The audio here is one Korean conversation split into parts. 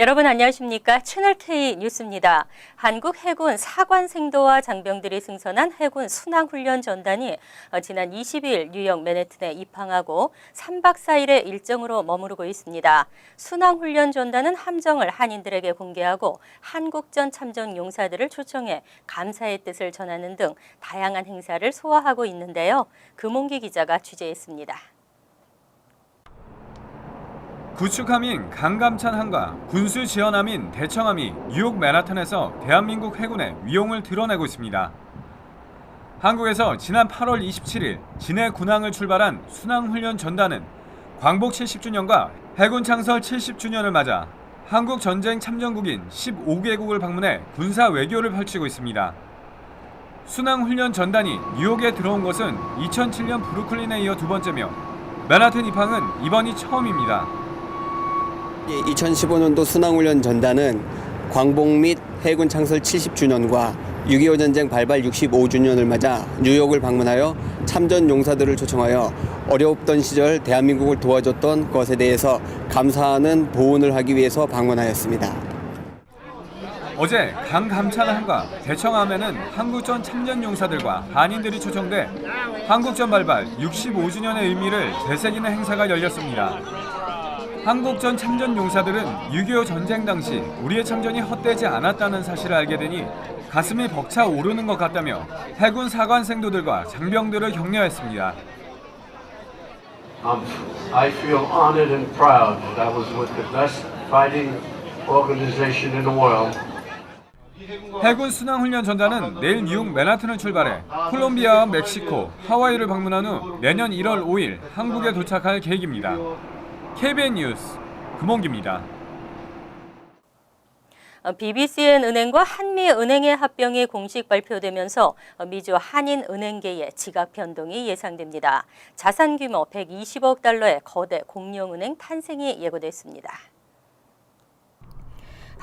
여러분 안녕하십니까? 채널K 뉴스입니다. 한국 해군 사관생도와 장병들이 승선한 해군 순항훈련 전단이 지난 20일 뉴욕 맨해튼에 입항하고 3박 4일의 일정으로 머무르고 있습니다. 순항훈련 전단은 함정을 한인들에게 공개하고 한국전 참전 용사들을 초청해 감사의 뜻을 전하는 등 다양한 행사를 소화하고 있는데요. 금홍기 기자가 취재했습니다. 구축함인 강감찬함과 군수지원함인 대청함이 뉴욕 맨하탄에서 대한민국 해군의 위용을 드러내고 있습니다. 한국에서 지난 8월 27일 진해 군항을 출발한 순항훈련 전단은 광복 70주년과 해군 창설 70주년을 맞아 한국 전쟁 참전국인 15개국을 방문해 군사 외교를 펼치고 있습니다. 순항훈련 전단이 뉴욕에 들어온 것은 2007년 브루클린에 이어 두 번째며 맨하튼 입항은 이번이 처음입니다. 2015년도 순항훈련 전단은 광복 및 해군 창설 70주년과 6.25 전쟁 발발 65주년을 맞아 뉴욕을 방문하여 참전 용사들을 초청하여 어려웠던 시절 대한민국을 도와줬던 것에 대해서 감사하는 보훈을 하기 위해서 방문하였습니다. 어제 강감찬함과 대청함에는 한국전 참전 용사들과 한인들이 초청돼 한국전 발발 65주년의 의미를 되새기는 행사가 열렸습니다. 한국전 참전 용사들은 6.25 전쟁 당시 우리의 참전이 헛되지 않았다는 사실을 알게 되니 가슴이 벅차 오르는 것 같다며 해군 사관생도들과 장병들을 격려했습니다. I feel honored and proud that I was with the best fighting organization in the world. 해군 순항훈련 전단은 내일 뉴욕 맨하튼을 출발해 콜롬비아와 멕시코, 하와이를 방문한 후 내년 1월 5일 한국에 도착할 계획입니다. KBN 뉴스 금홍기입니다. BBCN 은행과 한미은행의 합병이 공식 발표되면서 미주 한인은행계의 지각 변동이 예상됩니다. 자산 규모 120억 달러의 거대 공룡은행 탄생이 예고됐습니다.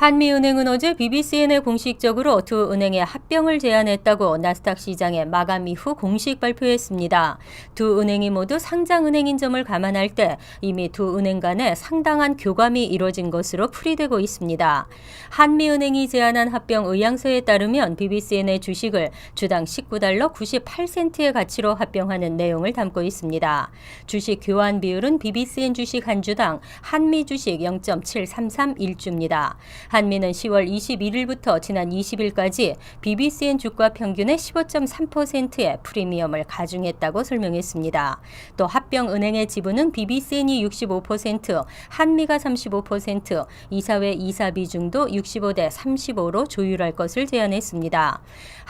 한미은행은 어제 BBCN에 공식적으로 두 은행의 합병을 제안했다고 나스닥 시장의 마감 이후 공식 발표했습니다. 두 은행이 모두 상장은행인 점을 감안할 때 이미 두 은행 간에 상당한 교감이 이뤄진 것으로 풀이되고 있습니다. 한미은행이 제안한 합병 의향서에 따르면 BBCN의 주식을 주당 19달러 98센트의 가치로 합병하는 내용을 담고 있습니다. 주식 교환 비율은 BBCN 주식 한 주당 한미 주식 0.7331주입니다. 한미는 10월 21일부터 지난 20일까지 BBCN 주가 평균의 15.3%의 프리미엄을 가중했다고 설명했습니다. 또 합병은행의 지분은 BBCN이 65%, 한미가 35%, 이사회 이사 비중도 65대 35로 조율할 것을 제안했습니다.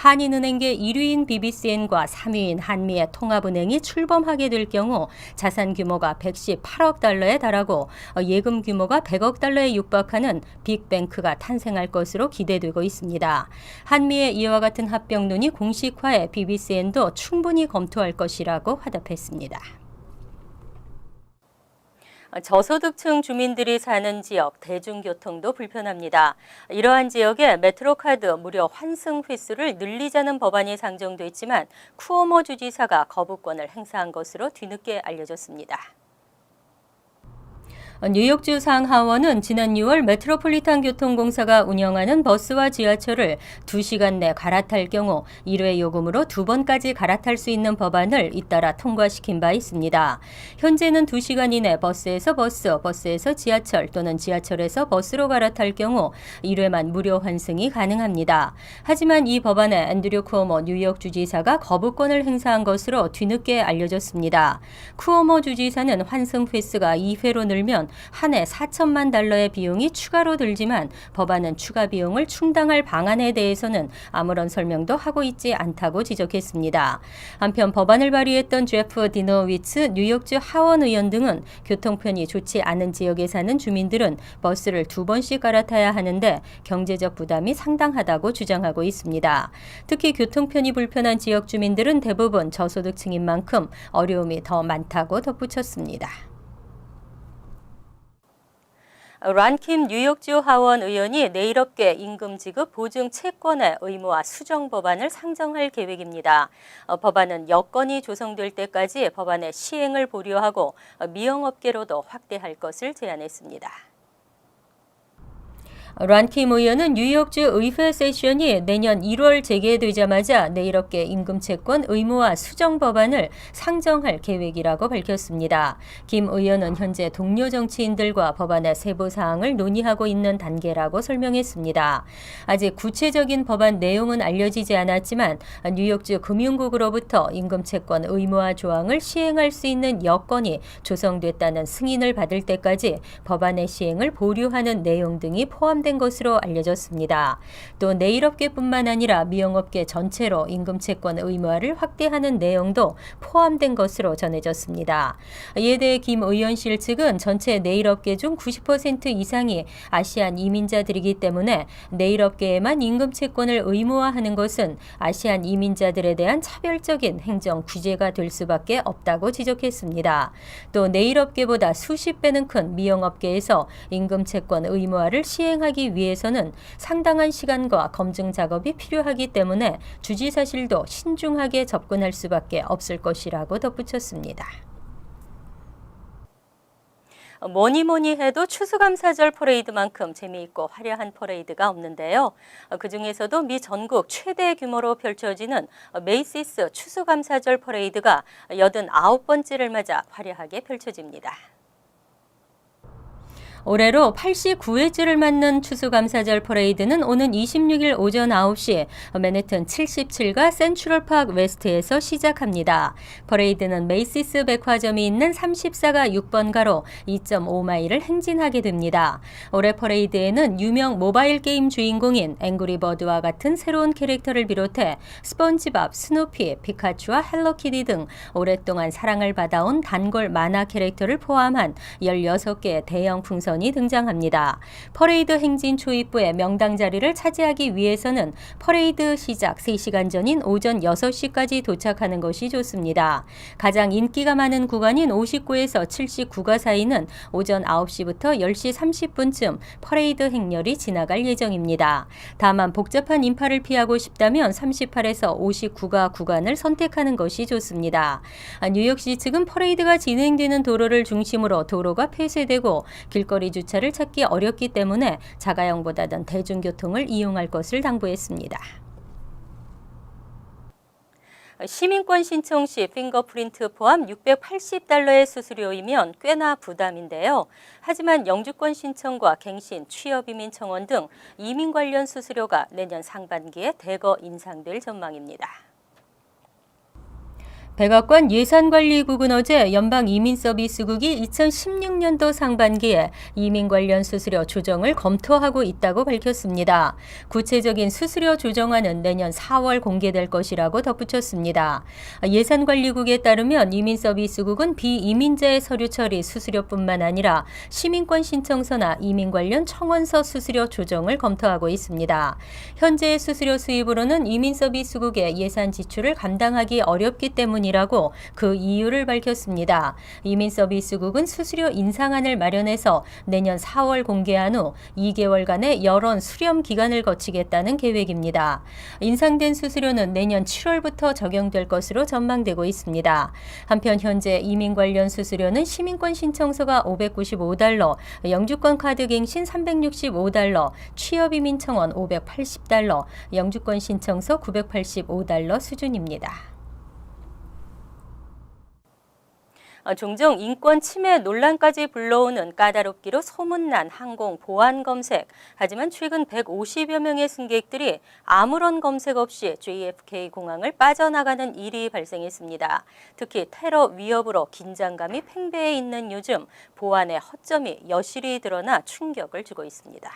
한인은행계 1위인 BBCN과 3위인 한미의 통합은행이 출범하게 될 경우 자산 규모가 118억 달러에 달하고 예금 규모가 100억 달러에 육박하는 빅뱅크가 탄생할 것으로 기대되고 있습니다. 한미의 이와 같은 합병론이 공식화해 BBCN도 충분히 검토할 것이라고 화답했습니다. 저소득층 주민들이 사는 지역 대중교통도 불편합니다. 이러한 지역에 메트로카드 무료 환승 횟수를 늘리자는 법안이 상정돼 있지만 쿠오모 주지사가 거부권을 행사한 것으로 뒤늦게 알려졌습니다. 뉴욕주 상하원은 지난 6월 메트로폴리탄 교통공사가 운영하는 버스와 지하철을 2시간 내 갈아탈 경우 1회 요금으로 2번까지 갈아탈 수 있는 법안을 잇따라 통과시킨 바 있습니다. 현재는 2시간 이내 버스에서 버스, 버스에서 지하철 또는 지하철에서 버스로 갈아탈 경우 1회만 무료 환승이 가능합니다. 하지만 이 법안에 앤드류 쿠오모 뉴욕 주지사가 거부권을 행사한 것으로 뒤늦게 알려졌습니다. 쿠오모 주지사는 환승 횟수가 2회로 늘면 한 해 4천만 달러의 비용이 추가로 들지만 법안은 추가 비용을 충당할 방안에 대해서는 아무런 설명도 하고 있지 않다고 지적했습니다. 한편 법안을 발의했던 제프 디노위츠 뉴욕주 하원 의원 등은 교통편이 좋지 않은 지역에 사는 주민들은 버스를 2번씩 갈아타야 하는데 경제적 부담이 상당하다고 주장하고 있습니다. 특히 교통편이 불편한 지역 주민들은 대부분 저소득층인 만큼 어려움이 더 많다고 덧붙였습니다. 란킴 뉴욕주 하원 의원이 내일 업계 임금 지급 보증 채권의 의무화 수정 법안을 상정할 계획입니다. 법안은 여건이 조성될 때까지 법안의 시행을 보류하고 미용업계로도 확대할 것을 제안했습니다. 란킴 의원은 뉴욕주 의회 세션이 내년 1월 재개되자마자 내일 어깨 임금채권 의무화 수정 법안을 상정할 계획이라고 밝혔습니다. 김 의원은 현재 동료 정치인들과 법안의 세부 사항을 논의하고 있는 단계라고 설명했습니다. 아직 구체적인 법안 내용은 알려지지 않았지만 뉴욕주 금융국으로부터 임금채권 의무화 조항을 시행할 수 있는 여건이 조성됐다는 승인을 받을 때까지 법안의 시행을 보류하는 내용 등이 포함된 것으로 알려졌습니다. 또 내일업계뿐만 아니라 미용업계 전체로 임금채권 의무화를 확대하는 내용도 포함된 것으로 전해졌습니다. 이에 대해 김 의원실 측은 전체 내일업계 중 90% 이상이 아시안 이민자들이기 때문에 내일업계에만 임금채권을 의무화하는 것은 아시안 이민자들에 대한 차별적인 행정 규제가 될 수밖에 없다고 지적했습니다. 또 내일업계보다 수십 배는 큰 미용업계에서 임금채권 의무화를 시행하기 위해서는 상당한 시간과 검증 작업이 필요하기 때문에 주지사실도 신중하게 접근할 수밖에 없을 것이라고 덧붙였습니다. 뭐니 해도 추수감사절 퍼레이드만큼 재미있고 화려한 퍼레이드가 없는데요. 그중에서도 미 전국 최대 규모로 펼쳐지는 메이시스 추수감사절 퍼레이드가 89번째를 맞아 화려하게 펼쳐집니다. 올해로 89회째를 맞는 추수감사절 퍼레이드는 오는 26일 오전 9시 맨해튼 77가 센트럴파크 웨스트에서 시작합니다. 퍼레이드는 메이시스 백화점이 있는 34가 6번가로 2.5마일을 행진하게 됩니다. 올해 퍼레이드에는 유명 모바일 게임 주인공인 앵그리버드와 같은 새로운 캐릭터를 비롯해 스펀지밥, 스누피, 피카츄와 헬로키티 등 오랫동안 사랑을 받아온 단골 만화 캐릭터를 포함한 16개의 대형 풍선이 등장합니다. 퍼레이드 행진 초입부의 명당 자리를 차지하기 위해서는 퍼레이드 시작 3시간 전인 오전 6시까지 도착하는 것이 좋습니다. 가장 인기가 많은 구간인 59에서 79가 사이는 오전 9시부터 10시 30분쯤 퍼레이드 행렬이 지나갈 예정입니다. 다만 복잡한 인파를 피하고 싶다면 38에서 59가 구간을 선택하는 것이 좋습니다. 뉴욕시 측은 퍼레이드가 진행되는 도로를 중심으로 도로가 폐쇄되고 길거리 주차를 찾기 어렵기 때문에 자가용보다는 대중교통을 이용할 것을 당부했습니다. 시민권 신청 시 핑거프린트 포함 $680의 수수료이면 꽤나 부담인데요. 하지만 영주권 신청과 갱신, 취업이민 청원 등 이민 관련 수수료가 내년 상반기에 대거 인상될 전망입니다. 백악관 예산관리국은 어제 연방이민서비스국이 2016년도 상반기에 이민 관련 수수료 조정을 검토하고 있다고 밝혔습니다. 구체적인 수수료 조정안은 내년 4월 공개될 것이라고 덧붙였습니다. 예산관리국에 따르면 이민서비스국은 비이민자의 서류 처리 수수료뿐만 아니라 시민권 신청서나 이민 관련 청원서 수수료 조정을 검토하고 있습니다. 현재의 수수료 수입으로는 이민서비스국의 예산 지출을 감당하기 어렵기 때문이라고 그 이유를 밝혔습니다. 이민서비스국은 수수료 인상안을 마련해서 내년 4월 공개한 후 2개월간의 여론 수렴 기간을 거치겠다는 계획입니다. 인상된 수수료는 내년 7월부터 적용될 것으로 전망되고 있습니다. 한편 현재 이민 관련 수수료는 시민권 신청서가 $595, 영주권 카드 갱신 $365, 취업이민 청원 $580, 영주권 신청서 $985 수준입니다. 종종 인권 침해 논란까지 불러오는 까다롭기로 소문난 항공 보안 검색. 하지만 최근 150여 명의 승객들이 아무런 검색 없이 JFK 공항을 빠져나가는 일이 발생했습니다. 특히 테러 위협으로 긴장감이 팽배해 있는 요즘 보안의 허점이 여실히 드러나 충격을 주고 있습니다.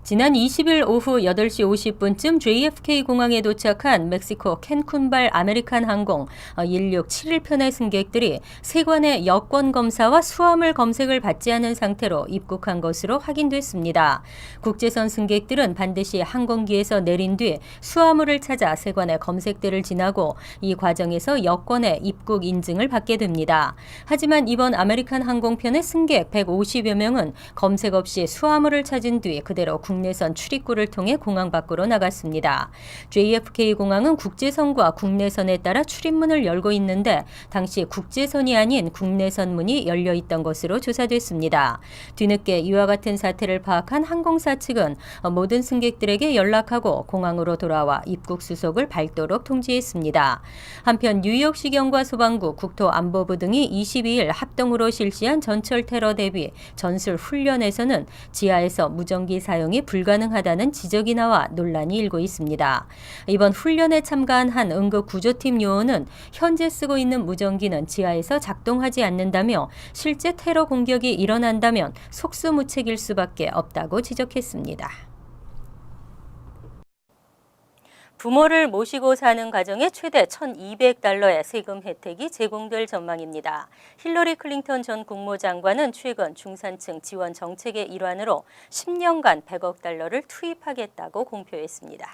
지난 20일 오후 8시 50분쯤 JFK 공항에 도착한 멕시코 캔쿤발 아메리칸 항공 1671편의 승객들이 세관의 여권 검사와 수화물 검색을 받지 않은 상태로 입국한 것으로 확인됐습니다. 국제선 승객들은 반드시 항공기에서 내린 뒤 수화물을 찾아 세관의 검색대를 지나고 이 과정에서 여권의 입국 인증을 받게 됩니다. 하지만 이번 아메리칸 항공편의 승객 150여 명은 검색 없이 수화물을 찾은 뒤 그대로 국내선 출입구를 통해 공항 밖으로 나갔습니다. JFK 공항은 국제선과 국내선에 따라 출입문을 열고 있는데 당시 국제선이 아닌 국내선 문이 열려 있던 것으로 조사됐습니다. 뒤늦게 이와 같은 사태를 파악한 항공사 측은 모든 승객들에게 연락하고 공항으로 돌아와 입국 수속을 밟도록 통지했습니다. 한편 뉴욕시경과 소방국, 국토안보부 등이 22일 합동으로 실시한 전철 테러 대비 전술 훈련에서는 지하에서 무전기 사용이 불가능하다는 지적이 나와 논란이 일고 있습니다. 이번 훈련에 참가한 한 응급구조팀 요원은 현재 쓰고 있는 무전기는 지하에서 작동하지 않는다며 실제 테러 공격이 일어난다면 속수무책일 수밖에 없다고 지적했습니다. 부모를 모시고 사는 가정에 최대 $1,200의 세금 혜택이 제공될 전망입니다. 힐러리 클린턴 전 국무장관은 최근 중산층 지원 정책의 일환으로 10년간 $100억 투입하겠다고 공표했습니다.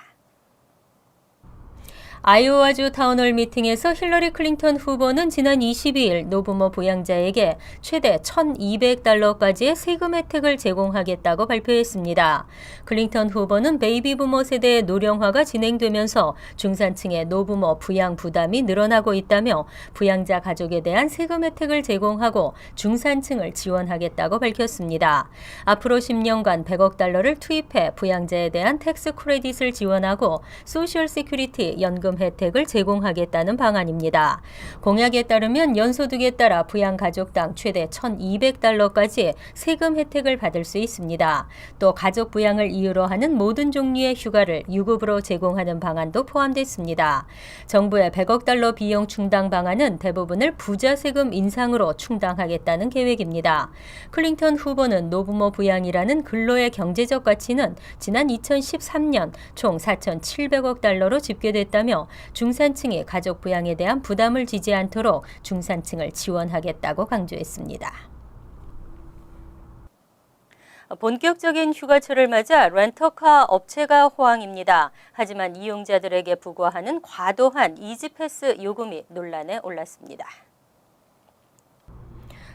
아이오와주 타운홀 미팅에서 힐러리 클린턴 후보는 지난 22일 노부모 부양자에게 최대 $1,200까지의 세금 혜택을 제공하겠다고 발표했습니다. 클린턴 후보는 베이비 부모 세대의 노령화가 진행되면서 중산층의 노부모 부양 부담이 늘어나고 있다며 부양자 가족에 대한 세금 혜택을 제공하고 중산층을 지원하겠다고 밝혔습니다. 앞으로 10년간 $100억 투입해 부양자에 대한 텍스 크레딧을 지원하고 소셜 세큐리티 연금 혜택을 제공하겠다는 방안입니다. 공약에 따르면 연소득에 따라 부양가족당 최대 $1,200까지 세금 혜택을 받을 수 있습니다. 또 가족 부양을 이유로 하는 모든 종류의 휴가를 유급으로 제공하는 방안도 포함됐습니다. 정부의 $100억 비용 충당 방안은 대부분을 부자 세금 인상으로 충당하겠다는 계획입니다. 클린턴 후보는 노부모 부양이라는 근로의 경제적 가치는 지난 2013년 총 $4,700억 집계됐다며 중산층의 가족 부양에 대한 부담을 지지 않도록 중산층을 지원하겠다고 강조했습니다. 본격적인 휴가철을 맞아 렌터카 업체가 호황입니다. 하지만 이용자들에게 부과하는 과도한 이지패스 요금이 논란에 올랐습니다.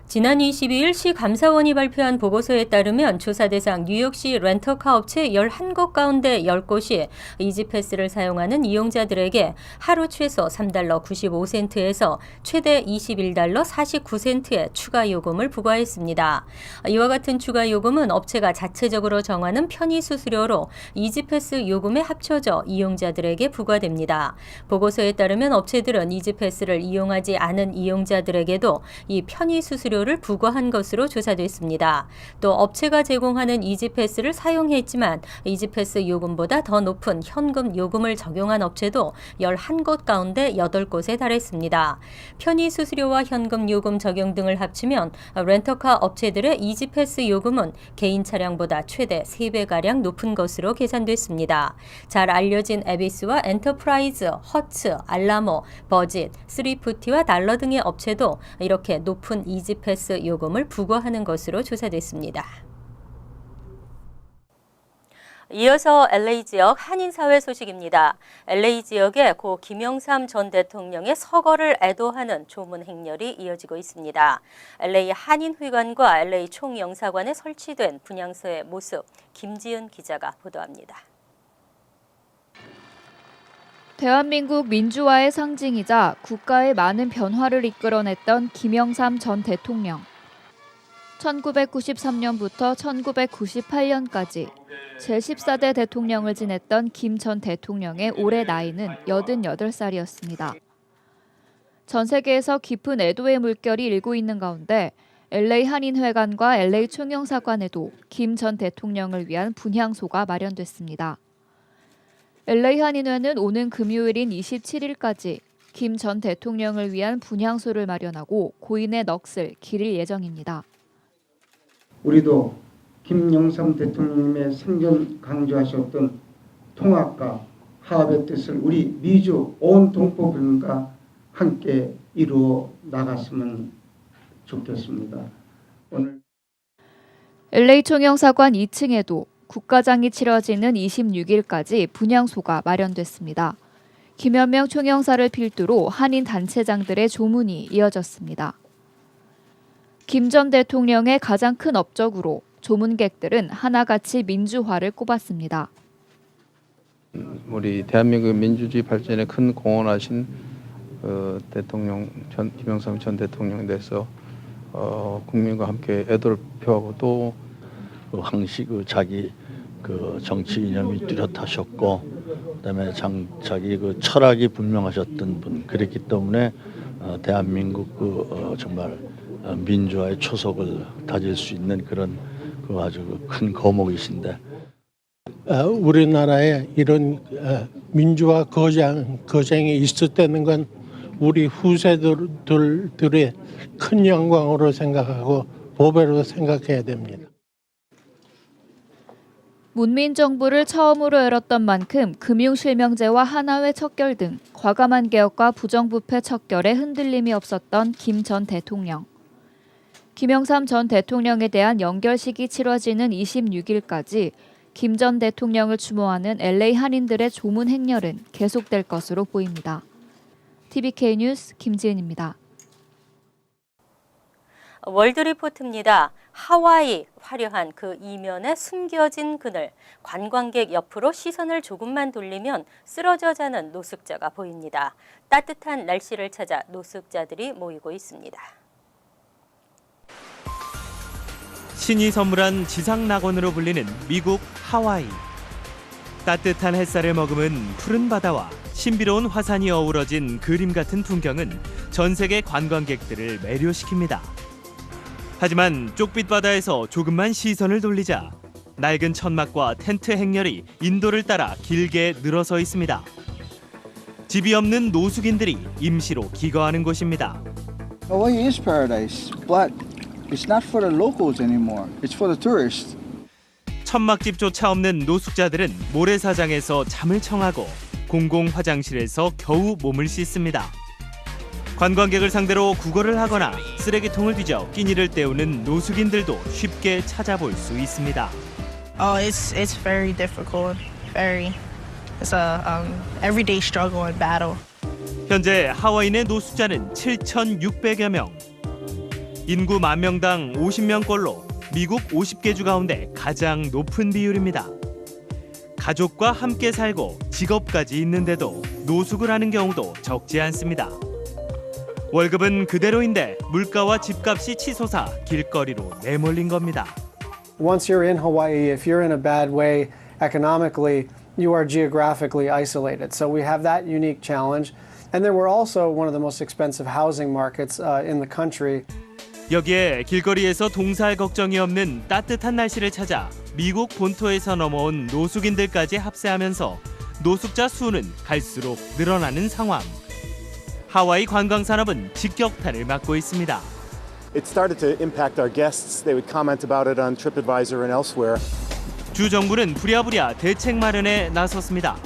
지난 22일 시 감사원이 발표한 보고서에 따르면 조사 대상 뉴욕시 렌터카 업체 11곳 가운데 10곳이 이지패스를 사용하는 이용자들에게 하루 최소 $3.95에서 최대 $21.49의 추가 요금을 부과했습니다. 이와 같은 추가 요금은 업체가 자체적으로 정하는 편의 수수료로 이지패스 요금에 합쳐져 이용자들에게 부과됩니다. 보고서에 따르면 업체들은 이지패스를 이용하지 않은 이용자들에게도 이 편의 수수료를 부과한 것으로 조사됐습니다. 또 업체가 제공하는 이지패스를 사용했지만 이지패스 요금보다 더 높은 현금 요금을 적용한 업체도 11곳 가운데 8곳에 달했습니다. 편의 수수료와 현금 요금 적용 등을 합치면 렌터카 업체들의 이지패스 요금은 개인 차량보다 최대 3배가량 높은 것으로 계산됐습니다. 잘 알려진 에비스와 엔터프라이즈, 허츠, 알라모, 버짓, 스리프티와 달러 등의 업체도 이렇게 높은 이지패스 요금을 부과하는 것으로 조사됐습니다. 이어서 LA 지역 한인사회 소식입니다. LA 지역에 고 김영삼 전 대통령의 서거를 애도하는 조문 행렬이 이어지고 있습니다. LA 한인회관과 LA 총영사관에 설치된 분향소의 모습, 김지은 기자가 보도합니다. 대한민국 민주화의 상징이자 국가의 많은 변화를 이끌어냈던 김영삼 전 대통령. 1993년부터 1998년까지 제14대 대통령을 지냈던 김 전 대통령의 올해 나이는 88살이었습니다. 전 세계에서 깊은 애도의 물결이 일고 있는 가운데 LA 한인회관과 LA 총영사관에도 김 전 대통령을 위한 분향소가 마련됐습니다. LA 한인회는 오는 금요일인 27일까지 김 전 대통령을 위한 분향소를 마련하고 고인의 넋을 기릴 예정입니다. 우리도 김영삼 대통령님의 생전 강조하셨던 통합과 화합의 뜻을 우리 미주 온 동포분과 함께 이루어 나갔으면 좋겠습니다. 오늘 LA 총영사관 2층에도 국가장이 치러지는 26일까지 분향소가 마련됐습니다. 김현명 총영사를 필두로 한인 단체장들의 조문이 이어졌습니다. 김 전 대통령의 가장 큰 업적으로 조문객들은 하나같이 민주화를 꼽았습니다. 우리 대한민국 민주주의 발전에 큰 공헌하신 대통령 김영삼 전 대통령에 대해서 국민과 함께 애도를 표하고 또 그 항시 자기 정치 이념이 뚜렷하셨고 그다음에 자기 철학이 분명하셨던 분 그랬기 때문에 대한민국 정말 민주화의 초석을 다질 수 있는 그런 아주 큰 거목이신데 우리나라에 이런 민주화 거쟁이 있었다는 건 우리 후세들의 큰 영광으로 생각하고 보배로 생각해야 됩니다. 문민정부를 처음으로 열었던 만큼 금융실명제와 하나회 척결 등 과감한 개혁과 부정부패 척결에 흔들림이 없었던 김 전 대통령. 김영삼 전 대통령에 대한 연결식이 치러지는 26일까지 김 전 대통령을 추모하는 LA 한인들의 조문 행렬은 계속될 것으로 보입니다. TVK 뉴스 김지은입니다. 월드리포트입니다. 하와이 화려한 그 이면에 숨겨진 그늘, 관광객 옆으로 시선을 조금만 돌리면 쓰러져 자는 노숙자가 보입니다. 따뜻한 날씨를 찾아 노숙자들이 모이고 있습니다. 신이 선물한 지상 낙원으로 불리는 미국 하와이. 따뜻한 햇살을 머금은 푸른 바다와 신비로운 화산이 어우러진 그림 같은 풍경은 전 세계 관광객들을 매료시킵니다. 하지만 쪽빛 바다에서 조금만 시선을 돌리자 낡은 천막과 텐트 행렬이 인도를 따라 길게 늘어서 있습니다. 집이 없는 노숙인들이 임시로 기거하는 곳입니다. Hawaii is paradise, but it's not for the locals anymore. It's for the tourists. 천막집조차 없는 노숙자들은 모래사장에서 잠을 청하고 공공 화장실에서 겨우 몸을 씻습니다. 관광객을 상대로 구걸을 하거나 쓰레기통을 뒤져 끼니를 때우는 노숙인들도 쉽게 찾아볼 수 있습니다. It's very difficult. It's a everyday struggle and battle. 현재 하와이 내 노숙자는 7,600여 명. 인구 10,000명당 50명꼴로 미국 50개 주 가운데 가장 높은 비율입니다. 가족과 함께 살고 직업까지 있는데도 노숙을 하는 경우도 적지 않습니다. 월급은 그대로인데 물가와 집값이 치솟아 길거리로 내몰린 겁니다. Once you're in Hawaii, if you're in a bad way economically, you are geographically isolated. So we have that unique challenge. And then we're also one of the most expensive housing markets in the country. 여기에 길거리에서 동사할 걱정이 없는 따뜻한 날씨를 찾아 미국 본토에서 넘어온 노숙인들까지 합세하면서 노숙자 수는 갈수록 늘어나는 상황. 하와이 관광 산업은 직격탄을 맞고 있습니다. It started to impact our guests. They would comment about it on TripAdvisor and elsewhere. 주 정부는 부랴부랴 대책 마련에 나섰습니다.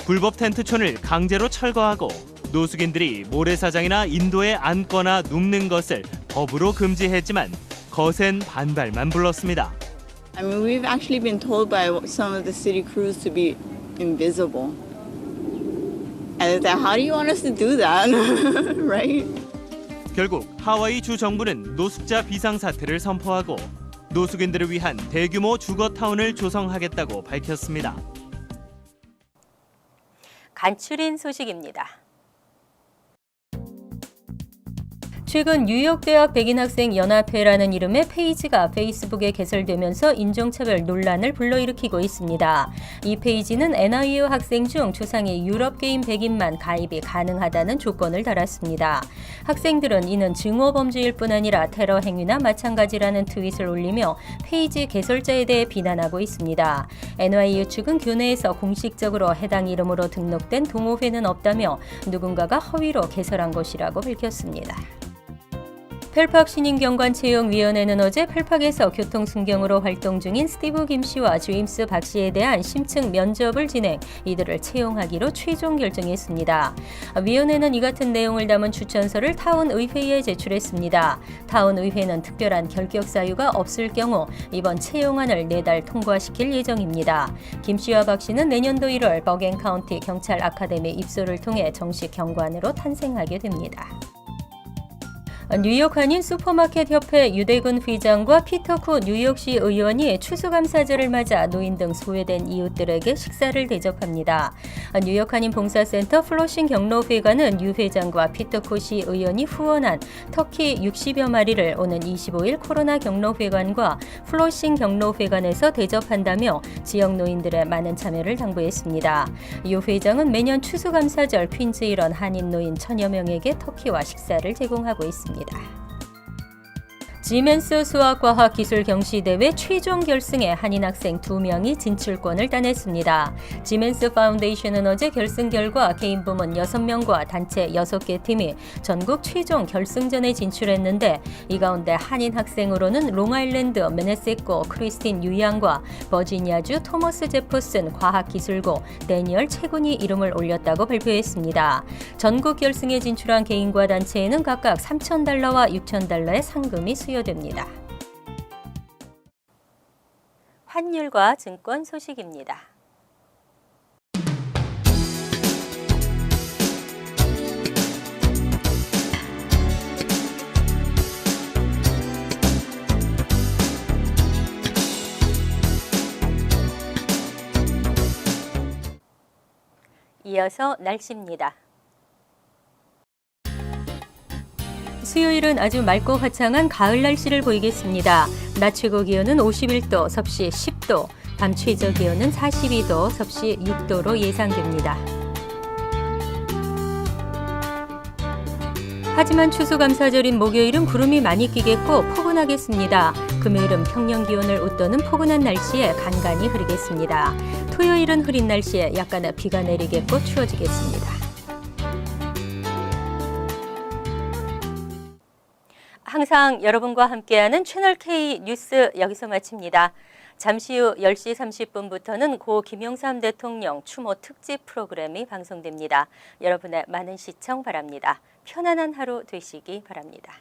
불법 텐트촌을 강제로 철거하고 노숙인들이 모래사장이나 인도에 앉거나 눕는 것을 법으로 금지했지만 거센 반발만 불렀습니다. I mean, we've actually been told by some of the city crews to be invisible. And it's like, how do you want us to do that, right? 결국 하와이 주 정부는 노숙자 비상사태를 선포하고 노숙인들을 위한 대규모 주거타운을 조성하겠다고 밝혔습니다. 간추린 소식입니다. 최근 뉴욕대학 백인학생 연합회라는 이름의 페이지가 페이스북에 개설되면서 인종차별 논란을 불러일으키고 있습니다. 이 페이지는 NIU 학생 중 초상의 유럽계인 백인만 가입이 가능하다는 조건을 달았습니다. 학생들은 이는 증오범죄일 뿐 아니라 테러 행위나 마찬가지라는 트윗을 올리며 페이지 개설자에 대해 비난하고 있습니다. NIU 측은 교내에서 공식적으로 해당 이름으로 등록된 동호회는 없다며 누군가가 허위로 개설한 것이라고 밝혔습니다. 펠팍 신인경관채용위원회는 어제 펠팍에서 교통순경으로 활동 중인 스티브 김 씨와 제임스 박 씨에 대한 심층 면접을 진행, 이들을 채용하기로 최종 결정했습니다. 위원회는 이 같은 내용을 담은 추천서를 타운의회에 제출했습니다. 타운의회는 특별한 결격 사유가 없을 경우 이번 채용안을 내달 통과시킬 예정입니다. 김 씨와 박 씨는 내년도 1월 버겐 카운티 경찰 아카데미 입소를 통해 정식 경관으로 탄생하게 됩니다. 뉴욕 한인 슈퍼마켓 협회 유대근 회장과 피터쿠 뉴욕시 의원이 추수감사절을 맞아 노인 등 소외된 이웃들에게 식사를 대접합니다. 뉴욕 한인 봉사센터 플로싱 경로회관은 유 회장과 피터쿠 시 의원이 후원한 터키 60여 마리를 오는 25일 코로나 경로회관과 플로싱 경로회관에서 대접한다며 지역 노인들의 많은 참여를 당부했습니다. 유 회장은 매년 추수감사절 퀸즈 일원 한인 노인 1000여 명에게 터키와 식사를 제공하고 있습니다. 지멘스 수학과학기술 경시대회 최종 결승에 한인 학생 2명이 진출권을 따냈습니다. 지멘스 파운데이션은 어제 결승 결과 개인 부문 6명과 단체 6개 팀이 전국 최종 결승전에 진출했는데 이 가운데 한인 학생으로는 롱아일랜드 메네세코 크리스틴 유양과 버지니아주 토머스 제퍼슨 과학기술고 데니얼 채군이 이름을 올렸다고 발표했습니다. 전국 결승에 진출한 개인과 단체에는 각각 $3,000와 $6,000의 상금이 수여됩니다. 환율과 증권 소식입니다. 이어서 날씨입니다. 수요일은 아주 맑고 화창한 가을 날씨를 보이겠습니다. 낮 최고 기온은 51도, 섭씨 10도, 밤 최저 기온은 42도, 섭씨 6도로 예상됩니다. 하지만 추수감사절인 목요일은 구름이 많이 끼겠고 포근하겠습니다. 금요일은 평년 기온을 웃도는 포근한 날씨에 간간히 흐리겠습니다. 토요일은 흐린 날씨에 약간의 비가 내리겠고 추워지겠습니다. 항상 여러분과 함께하는 채널K 뉴스 여기서 마칩니다. 잠시 후 10시 30분부터는 고 김영삼 대통령 추모 특집 프로그램이 방송됩니다. 여러분의 많은 시청 바랍니다. 편안한 하루 되시기 바랍니다.